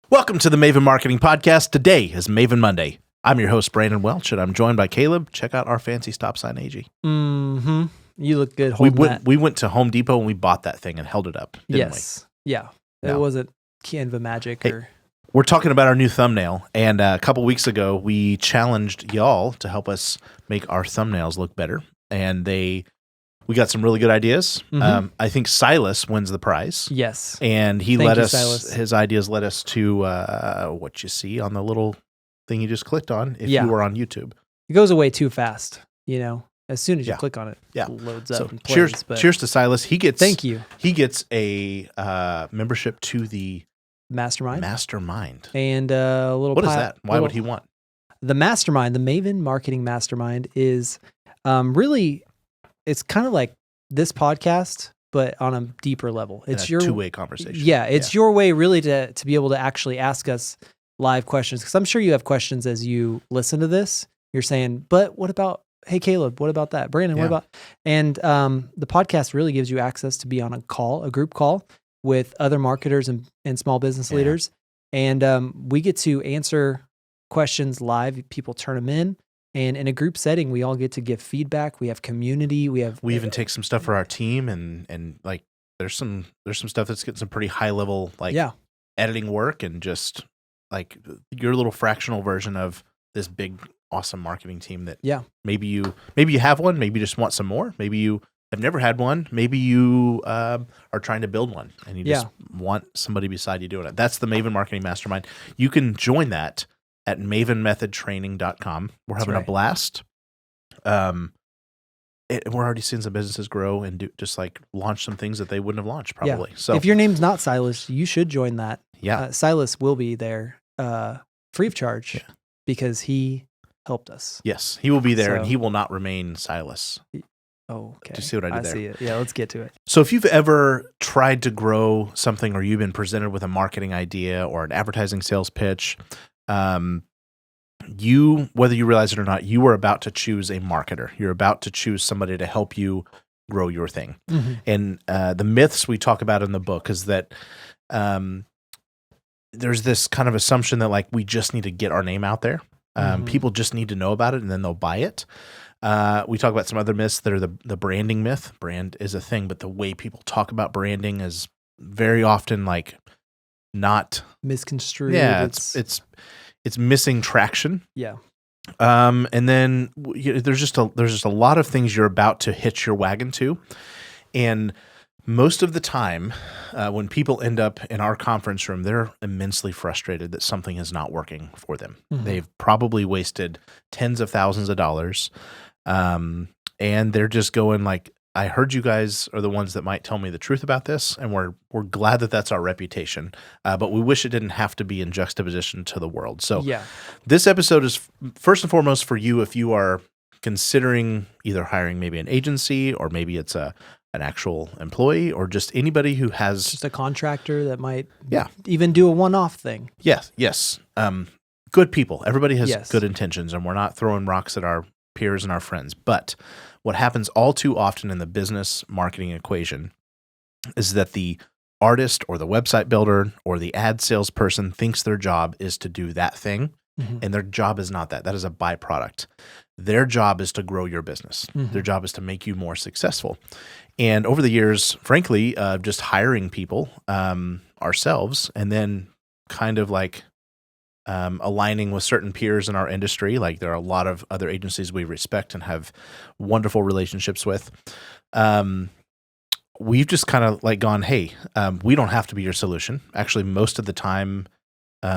Welcome to the Maven Marketing Podcast. Today is Maven Monday. I'm your host, Brandon Welch, and I'm joined by Caleb. Check out our fancy stop sign, AG. Mm-hmm. You look good holding that. We went to Home Depot and we bought that thing and held it up, didn't we? Yeah. No. It wasn't Canva magic or... We're talking about our new thumbnail, and a couple weeks ago, we challenged y'all to help us make our thumbnails look better, and we got some really good ideas. Mm-hmm. I think Silas wins the prize. Yes. And Silas. His ideas led us to what you see on the little thing you just clicked on if you were on YouTube. It goes away too fast, as soon as you click on it, it loads up and plays. Cheers, cheers to Silas. Thank you. He gets a membership to the Mastermind. And a little... What is that? Why would he want? The Mastermind, the Maven Marketing Mastermind is really... It's kind of like this podcast, but on a deeper level. It's your two-way conversation. Yeah, it's your way really to be able to actually ask us live questions. Because I'm sure you have questions as you listen to this. You're saying, but what about, hey, Caleb, what about that? Brandon, what about? And the podcast really gives you access to be on a group call with other marketers and small business leaders. And we get to answer questions live. People turn them in. And in a group setting, we all get to give feedback. We have community. We even take some stuff for our team, and like there's some stuff that's getting some pretty high level editing work, and just like your little fractional version of this big awesome marketing team that maybe you have one, maybe you just want some more, maybe you have never had one, maybe you are trying to build one and you just want somebody beside you doing it. That's the Maven Marketing Mastermind. You can join that at mavenmethodtraining.com. We're having a blast. We're already seeing some businesses grow and just like launch some things that they wouldn't have launched probably. Yeah. So if your name's not Silas, you should join that. Yeah. Silas will be there free of charge because he helped us. Yes, he will be there and he will not remain Silas. Oh, okay. Do you see what I did there? I see it. Yeah, let's get to it. So if you've ever tried to grow something, or you've been presented with a marketing idea or an advertising sales pitch, whether you realize it or not, you are about to choose a marketer. You're about to choose somebody to help you grow your thing. Mm-hmm. And the myths we talk about in the book is that there's this kind of assumption that like we just need to get our name out there. People just need to know about it and then they'll buy it. We talk about some other myths that are the branding myth. Brand is a thing, but the way people talk about branding is very often like not misconstrued. Yeah, it's missing traction. Yeah. And then there's just a lot of things you're about to hitch your wagon to, and most of the time, when people end up in our conference room, they're immensely frustrated that something is not working for them. Mm-hmm. They've probably wasted tens of thousands of dollars, and they're just going like, I heard you guys are the ones that might tell me the truth about this, and we're glad that that's our reputation, but we wish it didn't have to be in juxtaposition to the world. So this episode is first and foremost for you if you are considering either hiring maybe an agency, or maybe it's an actual employee, or just anybody who has... Just a contractor that might even do a one-off thing. Yes. Good people. Everybody has good intentions, and we're not throwing rocks at our peers and our friends, but... What happens all too often in the business marketing equation is that the artist or the website builder or the ad salesperson thinks their job is to do that thing, and their job is not that. That is a byproduct. Their job is to grow your business. Their job is to make you more successful. And over the years, frankly, just hiring people ourselves and then kind of like aligning with certain peers in our industry. Like there are a lot of other agencies we respect and have wonderful relationships with. We've just kind of like gone, hey, we don't have to be your solution. Actually, most of the time, we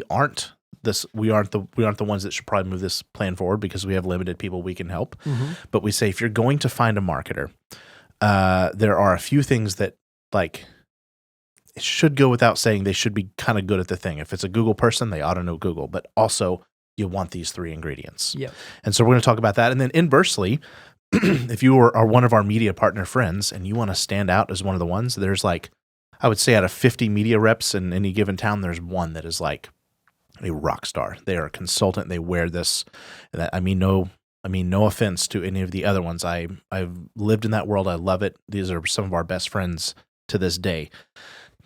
aren't the ones that should probably move this plan forward because we have limited people we can help. But we say, if you're going to find a marketer, there are a few things that like, it should go without saying they should be kind of good at the thing. If it's a Google person, they ought to know Google, but also you want these three ingredients. Yeah. And so we're going to talk about that. And then inversely, if you are one of our media partner friends and you want to stand out as one of the ones, there's like, I would say out of 50 media reps in any given town, there's one that is like a rock star. They are a consultant. They wear this. I mean, no I mean, no offense to any of the other ones. I've lived in that world. I love it. These are some of our best friends to this day.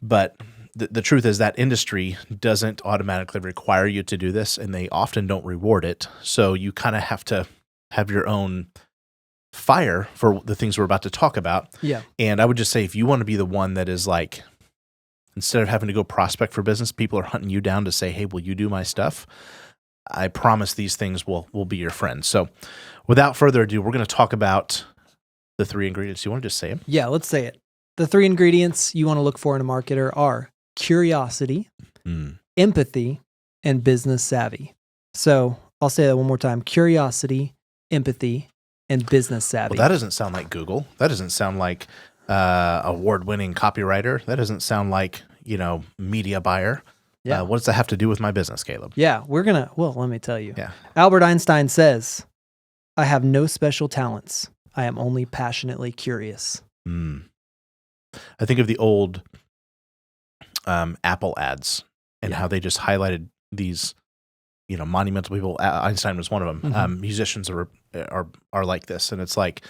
But the truth is that industry doesn't automatically require you to do this, and they often don't reward it. So you kind of have to have your own fire for the things we're about to talk about. Yeah. And I would just say, if you want to be the one that is like, instead of having to go prospect for business, people are hunting you down to say, hey, will you do my stuff? I promise these things will be your friends. So without further ado, we're going to talk about the 3 ingredients. You want to just say them? Yeah, let's say it. The 3 ingredients you want to look for in a marketer are curiosity, empathy, and business savvy. So I'll say that one more time. Curiosity, empathy, and business savvy. Well, that doesn't sound like Google. That doesn't sound like award-winning copywriter. That doesn't sound like, media buyer. Yeah. What does that have to do with my business, Caleb? Yeah, let me tell you. Yeah. Albert Einstein says, I have no special talents. I am only passionately curious. I think of the old Apple ads and how they just highlighted these, monumental people. Einstein was one of them. Mm-hmm. Musicians are like this, and it's like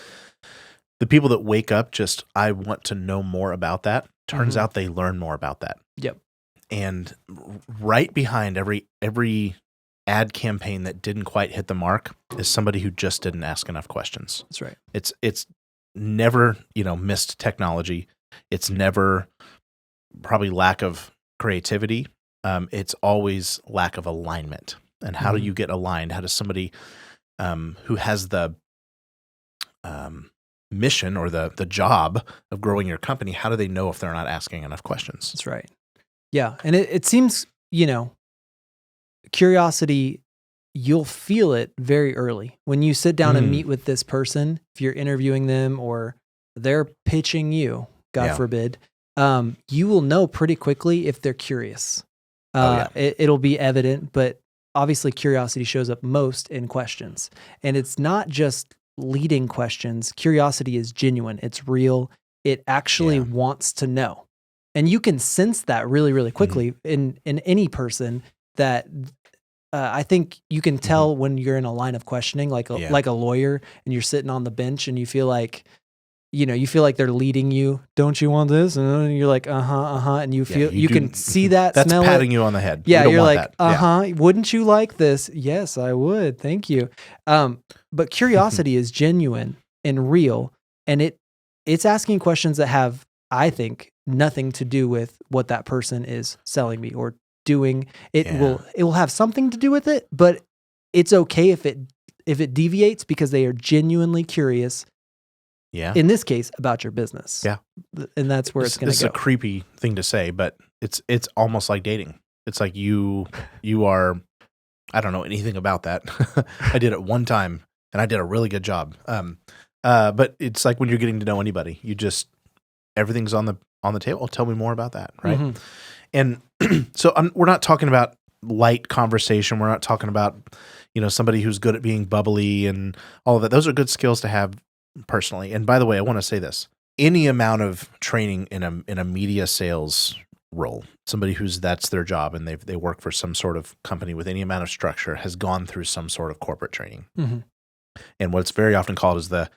the people that wake up just, I want to know more about that. Turns out they learn more about that. Yep. And right behind every ad campaign that didn't quite hit the mark is somebody who just didn't ask enough questions. That's right. It's never, missed technology. It's never probably lack of creativity. It's always lack of alignment. And how do you get aligned? How does somebody who has the mission or the job of growing your company, how do they know if they're not asking enough questions? That's right. Yeah. And it seems, curiosity, you'll feel it very early. When you sit down and meet with this person, if you're interviewing them or they're pitching you, God forbid, you will know pretty quickly if they're curious. It'll be evident, but obviously curiosity shows up most in questions. And it's not just leading questions. Curiosity is genuine. It's real. It actually wants to know. And you can sense that really, really quickly in any person that I think you can tell when you're in a line of questioning, like a lawyer, and you're sitting on the bench and you feel like, they're leading you. Don't you want this? And you're like, and you feel you can see that. That's smell patting it. you on the head. Yeah, you're like, Wouldn't you like this? Yes, I would. Thank you. But curiosity is genuine and real, and it's asking questions that have, I think, nothing to do with what that person is selling me or doing. It will have something to do with it, but it's okay if it deviates because they are genuinely curious. Yeah. In this case, about your business. Yeah. And that's where it's going to go. It's a creepy thing to say, but it's almost like dating. It's like you are, I don't know anything about that. I did it one time and I did a really good job. But it's like when you're getting to know anybody, everything's on the table. Oh, tell me more about that. Right. Mm-hmm. And so we're not talking about light conversation. We're not talking about, somebody who's good at being bubbly and all of that. Those are good skills to have personally. And by the way, I want to say this: any amount of training in a media sales role, somebody that's their job and they work for some sort of company with any amount of structure has gone through some sort of corporate training. Mm-hmm. And what's very often called is the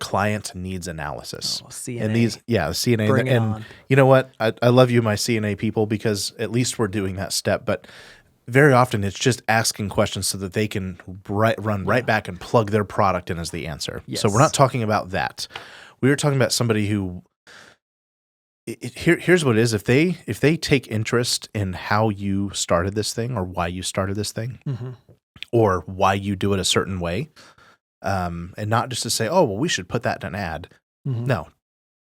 client needs analysis. CNA. And the CNA. Bring it and on. You know what? I love you, my CNA people, because at least we're doing that step. But very often it's just asking questions so that they can run right back and plug their product in as the answer. Yes. So we're not talking about that. We were talking about somebody who, here's what it is. If they take interest in how you started this thing or why you started this thing or why you do it a certain way, and not just to say, oh, well, we should put that in an ad. No,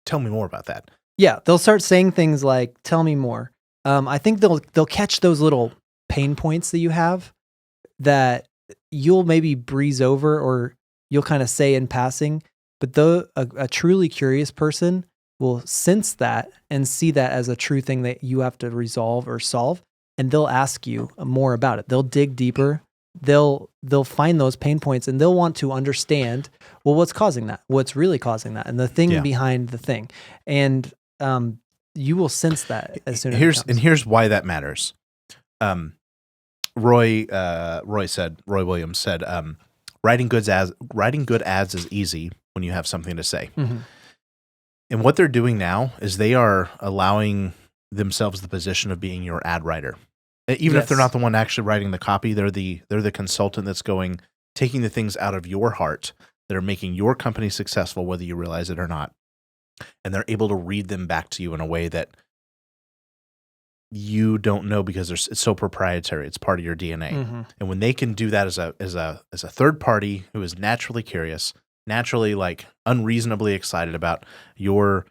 tell me more about that. Yeah, they'll start saying things like, tell me more. I think they'll catch those little pain points that you have that you'll maybe breeze over or you'll kind of say in passing, but a truly curious person will sense that and see that as a true thing that you have to resolve or solve, and they'll ask you more about it. They'll dig deeper. They'll find those pain points and they'll want to understand, well, what's causing that? What's really causing that? And the thing behind the thing. And you will sense that as soon as it comes. And here's why that matters. Roy Williams said, writing good ads is easy when you have something to say. Mm-hmm. And what they're doing now is they are allowing themselves the position of being your ad writer. Even if they're not the one actually writing the copy, they're the consultant that's taking the things out of your heart that are making your company successful, whether you realize it or not. And they're able to read them back to you in a way that you don't know because it's so proprietary. It's part of your DNA. Mm-hmm. And when they can do that as a third party who is naturally curious, naturally like unreasonably excited about your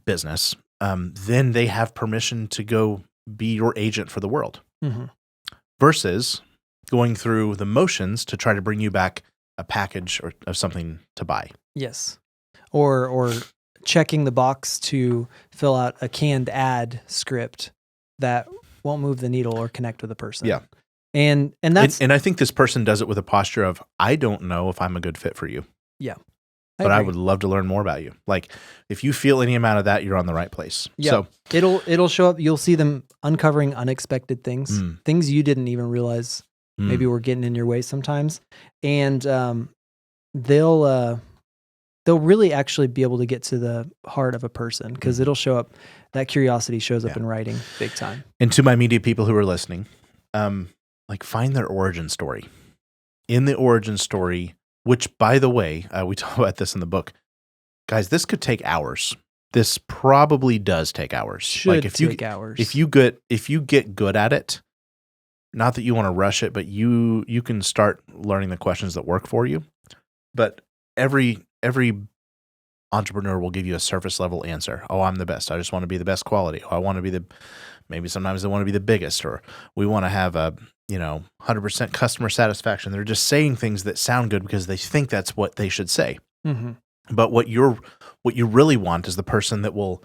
business, then they have permission to go be your agent for the world. Mm-hmm. Versus going through the motions to try to bring you back a package or of something to buy. Yes. Or checking the box to fill out a canned ad script that won't move the needle or connect with the person. Yeah. And that's and I think this person does it with a posture of, I don't know if I'm a good fit for you. Yeah. But I would love to learn more about you. Like if you feel any amount of that, you're on the right place. Yeah. So it'll show up. You'll see them uncovering unexpected things, things you didn't even realize maybe were getting in your way sometimes. And they'll really actually be able to get to the heart of a person because it'll show up. That curiosity shows up in writing big time. And to my media people who are listening, like find their origin story. In the origin story, which by the way, we talk about this in the book, guys, this could take hours. This probably does take hours. Should take hours. If you get good at it, not that you want to rush it, but you can start learning the questions that work for you. But every entrepreneur will give you a surface level answer. Oh, I'm the best. I just want to be the best quality. Oh, I want to be maybe sometimes they want to be the biggest, or we want to have 100% customer satisfaction. They're just saying things that sound good because they think that's what they should say. Mm-hmm. But what you really want is the person that will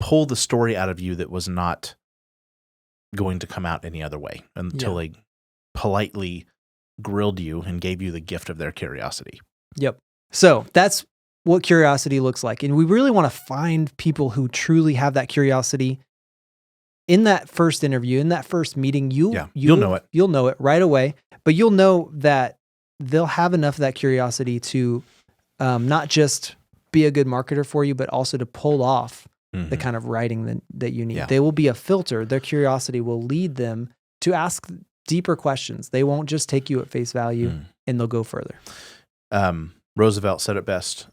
pull the story out of you that was not going to come out any other way until they politely grilled you and gave you the gift of their curiosity. Yep. So that's what curiosity looks like. And we really want to find people who truly have that curiosity in that first interview, in that first meeting. You'll know it. You'll know it right away, but you'll know that they'll have enough of that curiosity to not just be a good marketer for you, but also to pull off the kind of writing that you need. Yeah. They will be a filter. Their curiosity will lead them to ask deeper questions. They won't just take you at face value and they'll go further. Roosevelt said it best.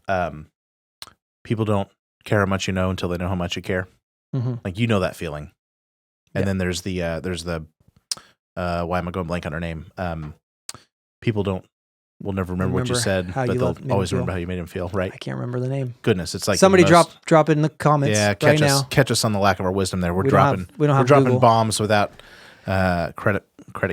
People don't care how much you know until they know how much you care. Mm-hmm. Like, you know that feeling. And then there's the why am I going blank on her name? People will never remember what you said, but they'll always remember how you made them feel, right? I can't remember the name. Goodness, it's like somebody drop it in the comments. Yeah, catch us on the lack of our wisdom there. We're dropping bombs without credit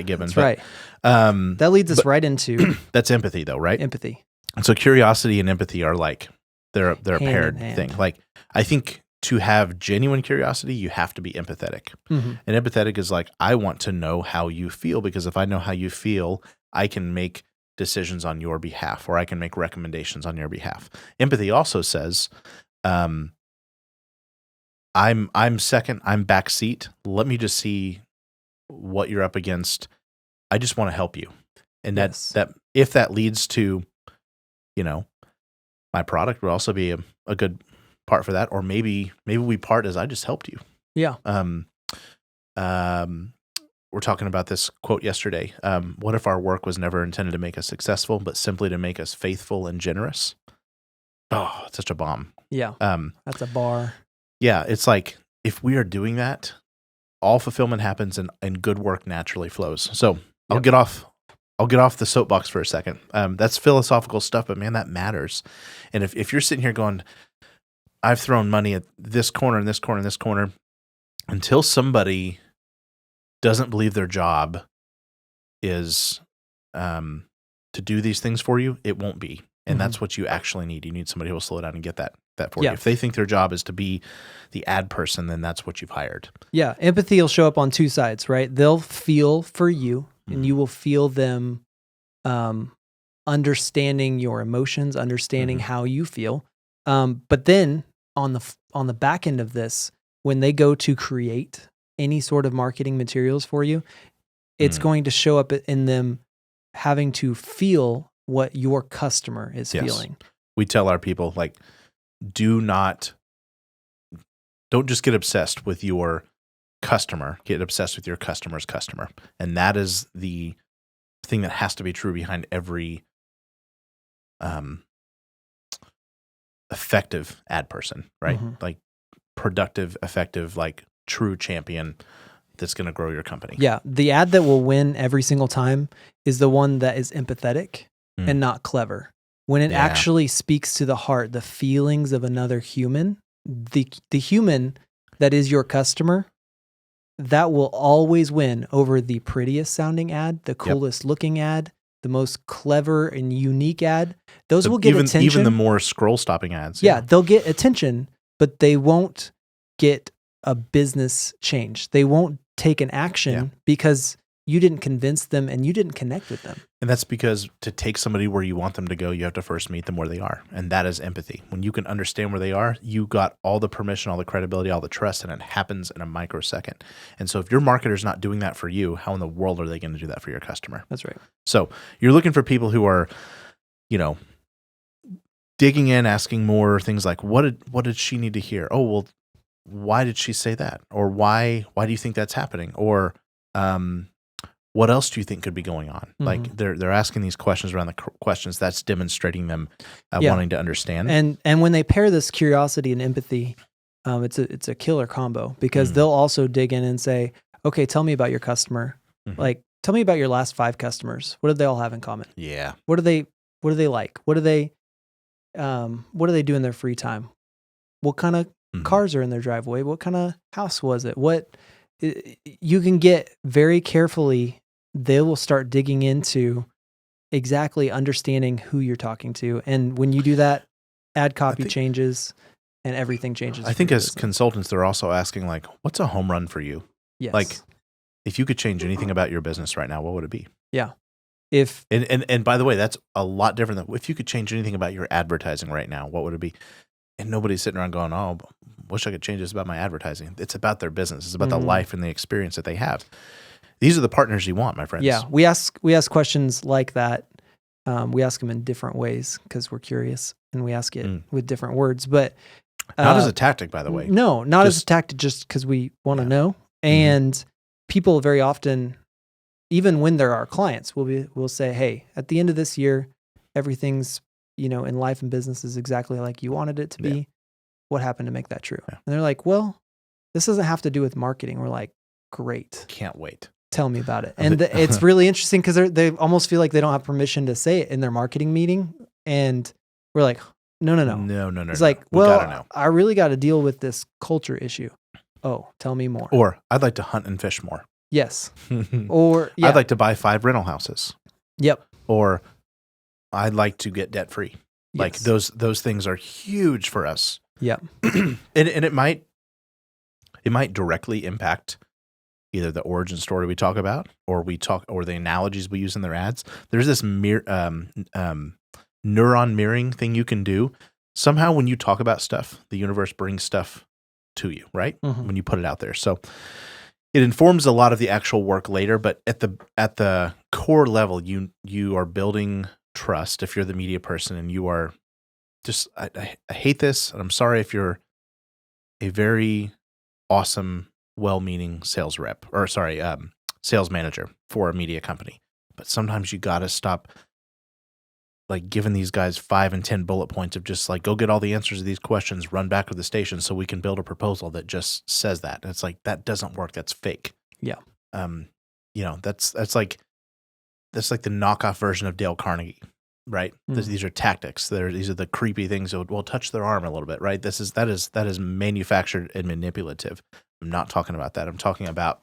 given. That's right. That leads us right into that's empathy, though, right? Empathy. And so curiosity and empathy are like they're a paired thing. Like, I think to have genuine curiosity, you have to be empathetic. Mm-hmm. And empathetic is like, I want to know how you feel, because if I know how you feel, I can make decisions on your behalf, or I can make recommendations on your behalf. Empathy also says, I'm second, I'm backseat. Let me just see what you're up against. I just want to help you. And that if that leads to, my product would also be a good part for that. Or maybe we part as I just helped you. Yeah. We're talking about this quote yesterday. What if our work was never intended to make us successful, but simply to make us faithful and generous? Oh, it's such a bomb. Yeah. That's a bar. Yeah. It's like, if we are doing that, all fulfillment happens and good work naturally flows. So I'll get off the soapbox for a second. That's philosophical stuff, but man, that matters. And if you're sitting here going, I've thrown money at this corner and this corner and this corner, until somebody doesn't believe their job is to do these things for you, it won't be. And that's what you actually need. You need somebody who will slow down and get that for you. If they think their job is to be the ad person, then that's what you've hired. Yeah. Empathy will show up on two sides, right? They'll feel for you, and you will feel them understanding your emotions, understanding how you feel. But then on the back end of this, when they go to create any sort of marketing materials for you, it's going to show up in them having to feel what your customer is feeling. We tell our people, like, don't just get obsessed with your customer, get obsessed with your customer's customer. And that is the thing that has to be true behind every effective ad person, right? Like productive, effective, like true champion that's going to grow your company. Yeah. The ad that will win every single time is the one that is empathetic and not clever. When it actually speaks to the heart, the feelings of another human, the human that is your customer, that will always win over the prettiest sounding ad, the coolest looking ad, the most clever and unique ad. Those will get attention. Even the more scroll stopping ads. Yeah, they'll get attention, but they won't get a business change. They won't take an action because you didn't convince them and you didn't connect with them. And that's because to take somebody where you want them to go, you have to first meet them where they are. And that is empathy. When you can understand where they are, you got all the permission, all the credibility, all the trust, and it happens in a microsecond. And so if your marketer's not doing that for you, how in the world are they going to do that for your customer? That's right. So you're looking for people who are, digging in, asking more things like, what did she need to hear? Oh, well, why did she say that? Or why do you think that's happening? Or, what else do you think could be going on? Like they're asking these questions around the questions. That's demonstrating them wanting to understand. And when they pair this curiosity and empathy, it's a killer combo because they'll also dig in and say, okay, tell me about your customer. Like, tell me about your last 5 customers. What do they all have in common? Yeah. What do they like? What do they do in their free time? What kind of cars are in their driveway? What kind of house was it? You can get very carefully, they will start digging into exactly understanding who you're talking to. And when you do that, ad copy changes and everything changes. I think as consultants, they're also asking, like, what's a home run for you? Yes. Like, if you could change anything about your business right now, what would it be? Yeah. And by the way, that's a lot different than if you could change anything about your advertising right now, what would it be? And nobody's sitting around going, oh, wish I could change this about my advertising. It's about their business. It's about the life and the experience that they have. These are the partners you want, my friends. Yeah, we ask questions like that. We ask them in different ways because we're curious, and we ask it with different words. But not as a tactic, by the way. No, not as a tactic, just because we want to know. And people very often, even when they're our clients, we'll say, "Hey, at the end of this year, everything's in life and business is exactly like you wanted it to be. What happened to make that true?" Yeah. And they're like, "Well, this doesn't have to do with marketing." We're like, "Great, can't wait. Tell me about it." And it's really interesting because they almost feel like they don't have permission to say it in their marketing meeting. And we're like, no. It's like, well, I really got to deal with this culture issue. Oh, tell me more. Or I'd like to hunt and fish more. Yes. Or I'd like to buy 5 rental houses. Yep. Or I'd like to get debt free. Yes. Like those things are huge for us. Yep. and it might directly impact either the origin story we talk about, or the analogies we use in their ads. There's this neuron mirroring thing you can do. Somehow when you talk about stuff, the universe brings stuff to you, right? When you put it out there. So it informs a lot of the actual work later, but at the core level, you are building trust if you're the media person, and you are just, I hate this, and I'm sorry if you're a very awesome, well-meaning sales manager for a media company. But sometimes you got to stop like giving these guys 5 and 10 bullet points of just like, go get all the answers to these questions, run back to the station so we can build a proposal that just says that. And it's like, that doesn't work. That's fake. Yeah. That's like the knockoff version of Dale Carnegie, right? These are tactics. These are the creepy things that will touch their arm a little bit, right? That is manufactured and manipulative. I'm not talking about that. I'm talking about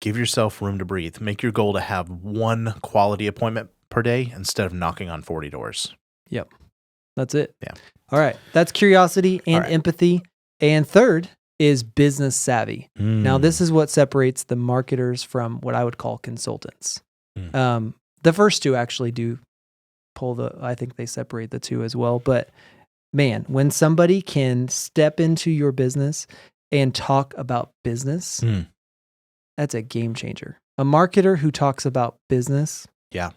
give yourself room to breathe. Make your goal to have 1 quality appointment per day instead of knocking on 40 doors. Yep. That's it. Yeah. All right. That's curiosity and empathy. And third is business savvy. Now, this is what separates the marketers from what I would call consultants. The first 2 actually do I think they separate the 2 as well. But man, when somebody can step into your business and talk about business, that's a game changer. A marketer who talks about business. Yeah.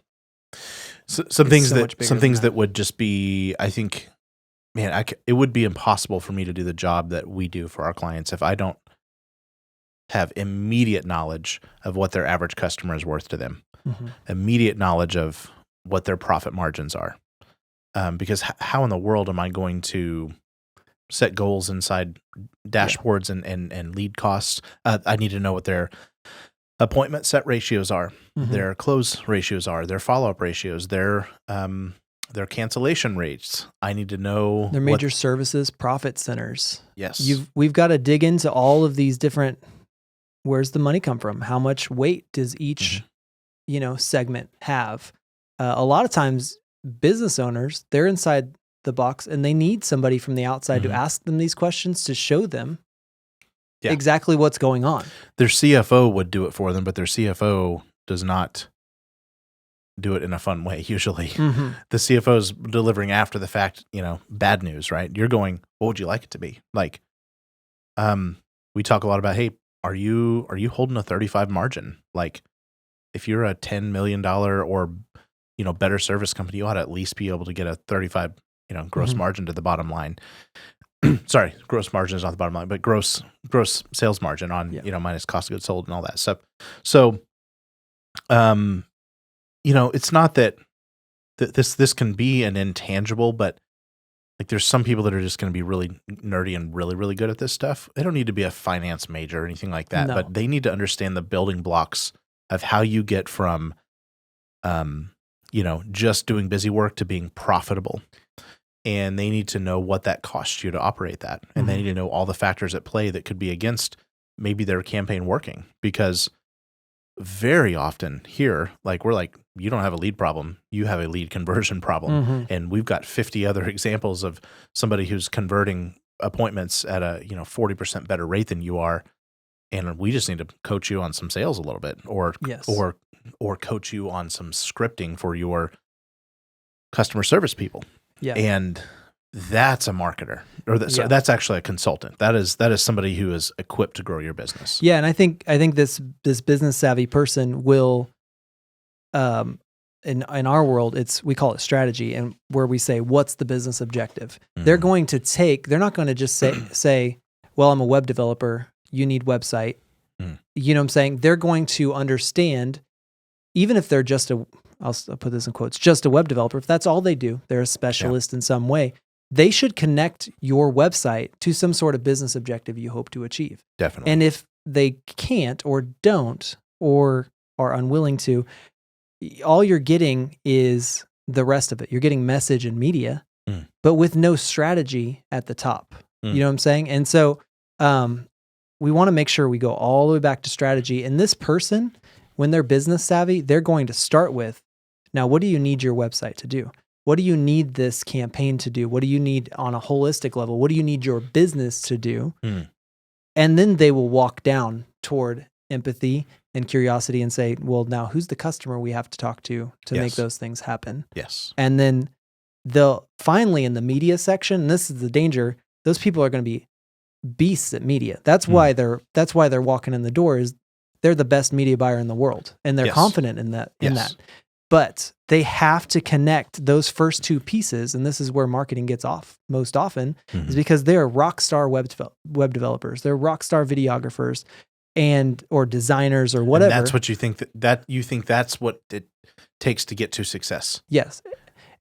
So, some It's things so much bigger than that that. would just be, I think, man, it would be impossible for me to do the job that we do for our clients if I don't have immediate knowledge of what their average customer is worth to them, immediate knowledge of what their profit margins are. Because how in the world am I going to set goals inside dashboards and lead costs? I need to know what their appointment set ratios are, their close ratios are, their follow-up ratios, their cancellation rates. I need to know their major services, profit centers. Yes. We've got to dig into all of these different, where's the money come from? How much weight does each, segment have? A lot of times business owners, they're inside the box and they need somebody from the outside to ask them these questions to show them exactly what's going on. Their CFO would do it for them, but their CFO does not do it in a fun way usually. The CFO is delivering after the fact, bad news, right? You're going, what would you like it to be? Like, we talk a lot about, hey, are you holding a 35 margin? Like, if you're a $10 million or better service company, you ought to at least be able to get a 35 gross margin to the bottom line. Sorry, gross margin is not the bottom line, but gross sales margin on minus cost of goods sold and all that stuff. So, it's not that this can be an intangible, but like there's some people that are just going to be really nerdy and really, really good at this stuff. They don't need to be a finance major or anything like that, but they need to understand the building blocks of how you get from, just doing busy work to being profitable. And they need to know what that costs you to operate that. And they need to know all the factors at play that could be against maybe their campaign working. Because very often here, like we're like, you don't have a lead problem, you have a lead conversion problem. And we've got 50 other examples of somebody who's converting appointments at a 40% better rate than you are. And we just need to coach you on some sales a little bit or coach you on some scripting for your customer service people. Yeah. And that's a marketer, or that's actually a consultant. That is somebody who is equipped to grow your business. Yeah, and I think this business savvy person will, in our world, we call it strategy, and where we say, what's the business objective? They're going to they're not going to just say, well, I'm a web developer, you need website. You know what I'm saying? They're going to understand, even if they're just I'll put this in quotes, just a web developer, if that's all they do, they're a specialist in some way, they should connect your website to some sort of business objective you hope to achieve. Definitely. And if they can't or don't or are unwilling to, all you're getting is the rest of it. You're getting message and media, but with no strategy at the top. You know what I'm saying? And so we want to make sure we go all the way back to strategy. And this person, when they're business savvy, they're going to start with, now, what do you need your website to do? What do you need this campaign to do? What do you need on a holistic level? What do you need your business to do? And then they will walk down toward empathy and curiosity and say, well, now who's the customer we have to talk to make those things happen? Yes. And then they'll finally, in the media section, and this is the danger, those people are going to be beasts at media. That's why they're walking in the door, is they're the best media buyer in the world. And they're confident in that. But they have to connect those first two pieces, and this is where marketing gets off most often, is because they're rock star web developers, they're rock star videographers, or designers or whatever. And that's what you think that's what it takes to get to success. Yes,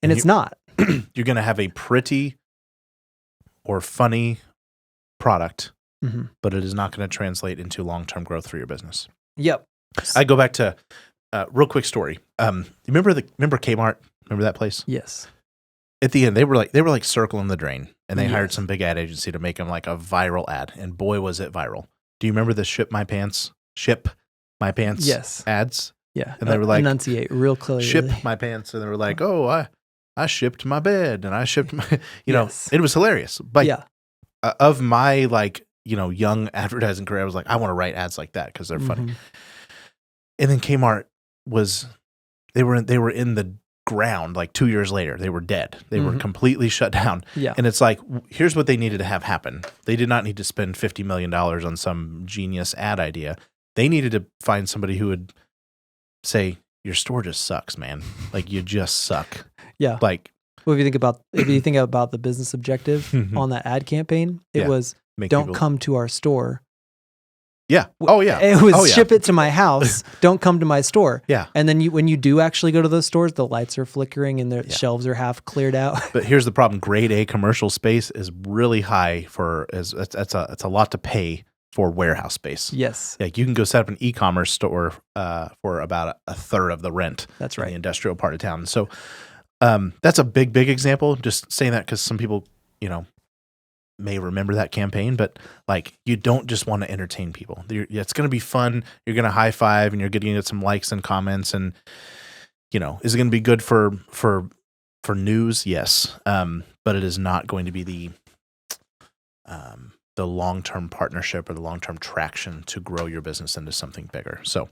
and it's not. You're going to have a pretty or funny product, but it is not going to translate into long-term growth for your business. Yep. I go back to real quick story. Remember Kmart? Remember that place? Yes. At the end, they were like circling the drain, and they hired some big ad agency to make them like a viral ad, and boy was it viral. Do you remember the ship my pants ads? Yeah. And they were like, enunciate real clearly. Ship my pants, and they were like, oh, I shipped my bed, and I shipped my, it was hilarious. But of my young advertising career, I was like, I want to write ads like that because they're funny. And then Kmart they were in the ground like 2 years later. They were dead. They were completely shut down. Yeah. And it's like, here's what they needed to have happen. They did not need to spend $50 million on some genius ad idea. They needed to find somebody who would say, your store just sucks, man. Like, you just suck. Yeah. Like, well, if you think about the business objective on that ad campaign, it was don't come to our store. Yeah. Oh yeah. It was ship it to my house. Don't come to my store. Yeah. And then when you do actually go to those stores, the lights are flickering and the shelves are half cleared out. But here's the problem: grade A commercial space is really high it's a lot to pay for warehouse space. Yes. Like, you can go set up an e-commerce store for about a third of the rent. That's right. In the industrial part of town. So that's a big example. Just saying that because some people, may remember that campaign, but like, you don't just want to entertain people. It's going to be fun. You're going to high five and you're going to get some likes and comments. And, is it going to be good for news? Yes. But it is not going to be the long-term partnership or the long-term traction to grow your business into something bigger. So,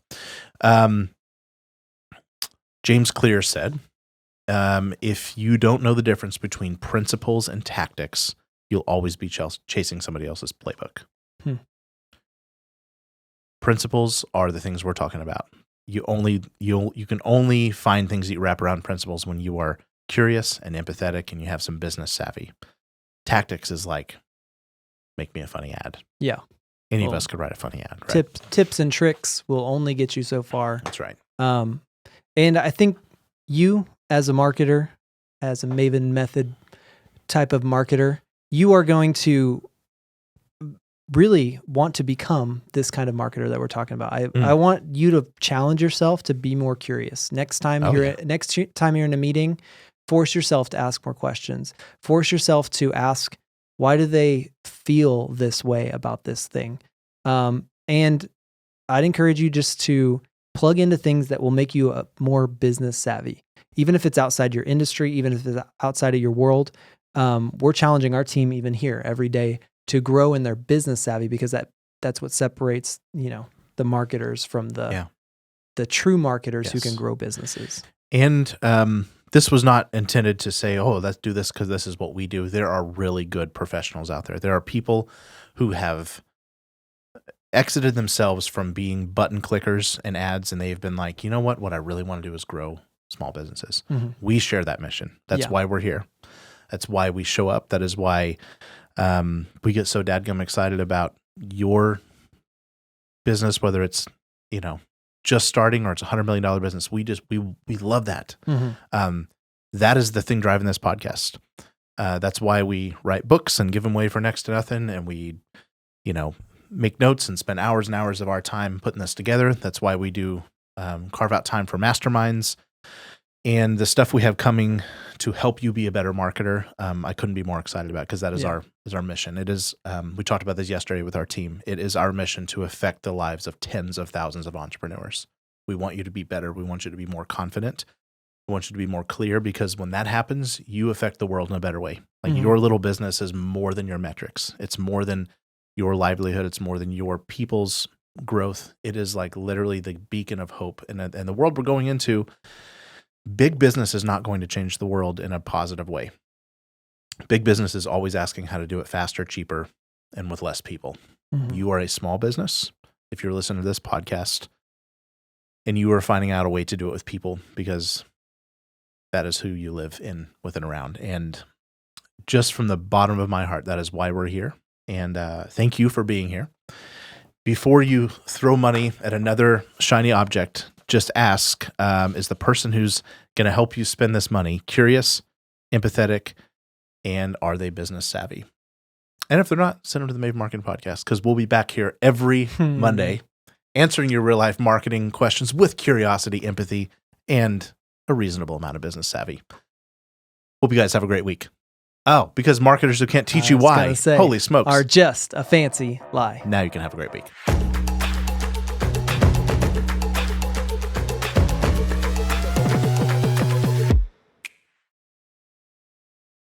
James Clear said, if you don't know the difference between principles and tactics, you'll always be chasing somebody else's playbook. Principles are the things we're talking about. You can only find things that you wrap around principles when you are curious and empathetic and you have some business savvy. Tactics is like, make me a funny ad. Yeah. Any of us could write a funny ad, right? Tips and tricks will only get you so far. That's right. And I think you, as a marketer, as a Maven method type of marketer, you are going to really want to become this kind of marketer that we're talking about. I want you to challenge yourself to be more curious. Next time you're in a meeting, force yourself to ask more questions. Force yourself to ask, why do they feel this way about this thing? And I'd encourage you just to plug into things that will make you more business savvy. Even if it's outside your industry, even if it's outside of your world, we're challenging our team even here every day to grow in their business savvy, because that's what separates, the marketers from the true marketers who can grow businesses. And this was not intended to say, oh, let's do this because this is what we do. There are really good professionals out there. There are people who have exited themselves from being button clickers and ads, and they've been like, you know what I really want to do is grow small businesses. Mm-hmm. We share that mission. That's why we're here. That's why we show up. That is why we get so dadgum excited about your business, whether it's, just starting or it's $100 million business. We love that. Mm-hmm. That is the thing driving this podcast. That's why we write books and give them away for next to nothing. And we, make notes and spend hours and hours of our time putting this together. That's why we do carve out time for masterminds. And the stuff we have coming to help you be a better marketer, I couldn't be more excited about, because that is our mission. It is. We talked about this yesterday with our team. It is our mission to affect the lives of tens of thousands of entrepreneurs. We want you to be better. We want you to be more confident. We want you to be more clear, because when that happens, you affect the world in a better way. Like, your little business is more than your metrics. It's more than your livelihood. It's more than your people's growth. It is like literally the beacon of hope. And the world we're going into, big business is not going to change the world in a positive way. Big business is always asking how to do it faster, cheaper, and with less people. Mm-hmm. You are a small business, if you're listening to this podcast, and you are finding out a way to do it with people, because that is who you live in, with and around. And just from the bottom of my heart, that is why we're here. And thank you for being here. Before you throw money at another shiny object, just ask, is the person who's going to help you spend this money curious, empathetic, and are they business savvy? And if they're not, send them to the Maven Marketing Podcast, because we'll be back here every Monday answering your real life marketing questions with curiosity, empathy, and a reasonable amount of business savvy. Hope you guys have a great week. Oh, because marketers who can't teach you why, holy smokes, are just a fancy lie. Now you can have a great week.